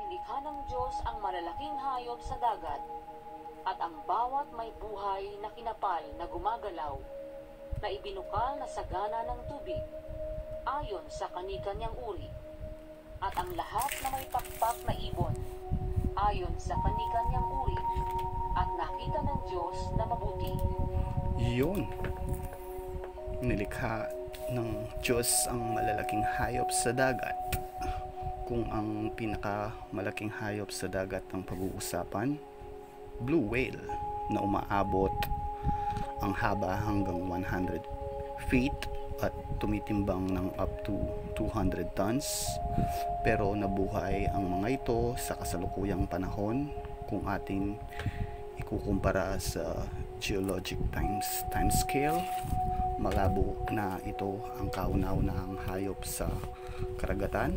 nilikha ng Diyos ang malalaking hayop sa dagat at ang bawat may buhay na kinapal na gumagalaw na ibinukal na sagana ng tubig ayon sa kani-kanyang uri at ang lahat na may pakpak na ibon ayon sa kani-kanyang uri at nakita ng Diyos na mabuti. Yun. Nilikha ng Diyos ang malalaking hayop sa dagat. Kung ang pinakamalaking hayop sa dagat ang pag-uusapan, blue whale na umaabot ang haba hanggang 100 feet at tumitimbang ng up to 200 tons, pero nabuhay ang mga ito sa kasalukuyang panahon kung ating ikukumpara sa geologic time scale. Malabo na ito ang kauna-unahang hayop sa karagatan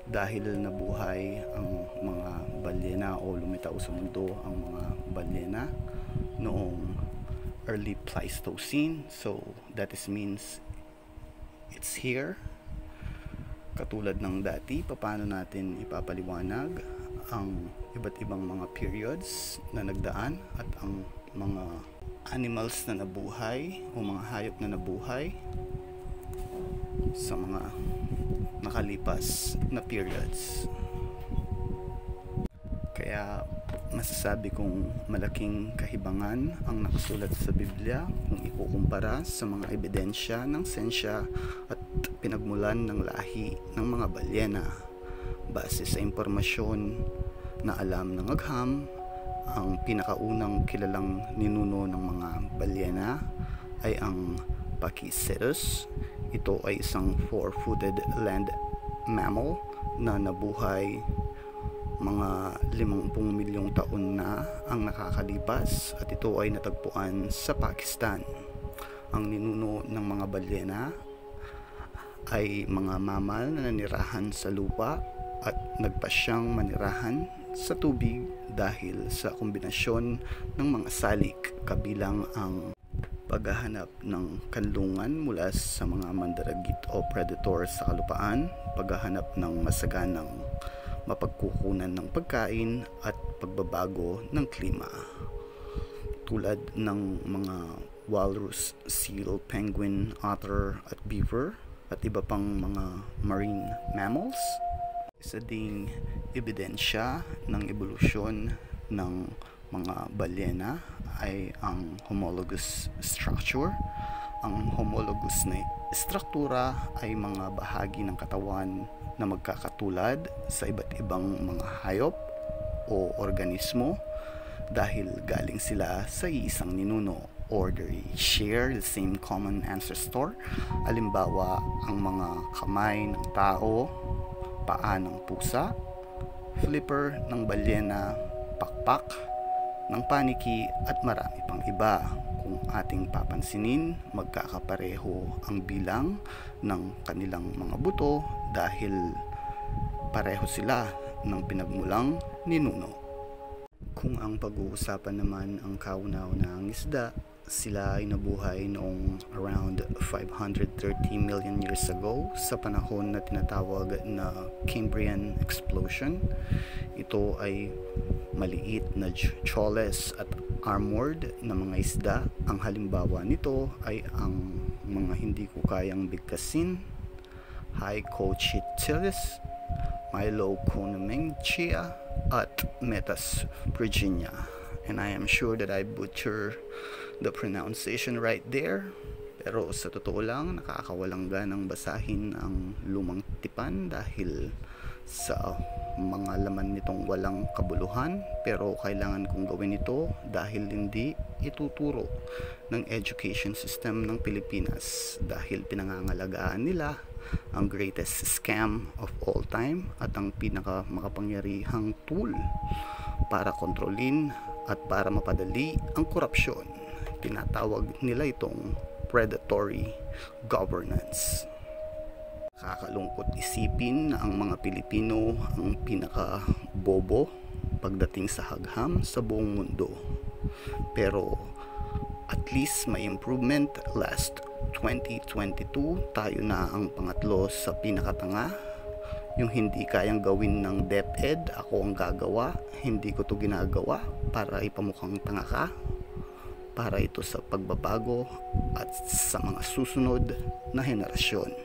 dahil nabuhay ang mga balyena o lumitaw sa mundo ang mga balyena noong early Pleistocene. So that means it's here. Katulad ng dati, paano natin ipapaliwanag ang iba't ibang mga periods na nagdaan at ang mga animals na nabuhay o mga hayop na nabuhay sa mga nakalipas na periods. Kaya masasabi kong malaking kahibangan ang nakasulat sa Biblia kung ikukumpara sa mga ebidensya ng sensya at pinagmulan ng lahi ng mga balyena. Base sa impormasyon na alam ng agham, ang pinakaunang kilalang ninuno ng mga balyena ay ang Pachycetus. Ito ay isang four-footed land mammal na nabuhay mga 50 milyong taon na ang nakakalipas at ito ay natagpuan sa Pakistan. Ang ninuno ng mga balyena ay mga mammal na nanirahan sa lupa at nagpasyang manirahan sa tubig dahil sa kombinasyon ng mga salik kabilang ang paghahanap ng kanlungan mula sa mga mandaragit o predator sa kalupaan, paghahanap ng masaganang mapagkukunan ng pagkain at pagbabago ng klima. Tulad ng mga walrus, seal, penguin, otter at beaver at iba pang mga marine mammals. Isa ding ebidensya ng ebolusyon ng mga balyena ay ang homologous structure. Ang homologous na struktura ay mga bahagi ng katawan na magkakatulad sa iba't ibang mga hayop o organismo dahil galing sila sa isang ninuno or they share the same common ancestor. Halimbawa, ang mga kamay ng tao, paa ng pusa, flipper ng balyena, pakpak ng paniki at marami pang iba. Kung ating papansinin, magkakapareho ang bilang ng kanilang mga buto dahil pareho sila ng pinagmulang ninuno. Kung ang pag-uusapan naman ang kauna-unahang isda, sila ay nabuhay noong around 530 million years ago sa panahon na tinatawag na Cambrian explosion. Ito ay maliit na jawless at armored na mga isda. Ang halimbawa nito ay ang mga hindi ko kayang bigkasin, Hycochitylus, Mylocomengtia at Metas virginia. And I am sure that I butcher the pronunciation right there, pero sa totoo lang nakakawalang ganang basahin ang lumang tipan dahil sa mga laman nitong walang kabuluhan, pero kailangan kong gawin ito dahil hindi ituturo ng education system ng Pilipinas dahil pinangangalagaan nila ang greatest scam of all time at ang pinaka makapangyarihang tool para kontrolin at para mapadali ang korupsyon. Tinatawag nila itong predatory governance. Kakalungkot isipin na ang mga Pilipino ang pinaka-bobo pagdating sa hagham sa buong mundo. Pero at least may improvement. Last 2022, tayo na ang pangatlo sa pinakatanga. Yung hindi kayang gawin ng DepEd, ako ang gagawa. Hindi ko to ginagawa para ipamukhang tanga ka. Para ito sa pagbabago at sa mga susunod na henerasyon.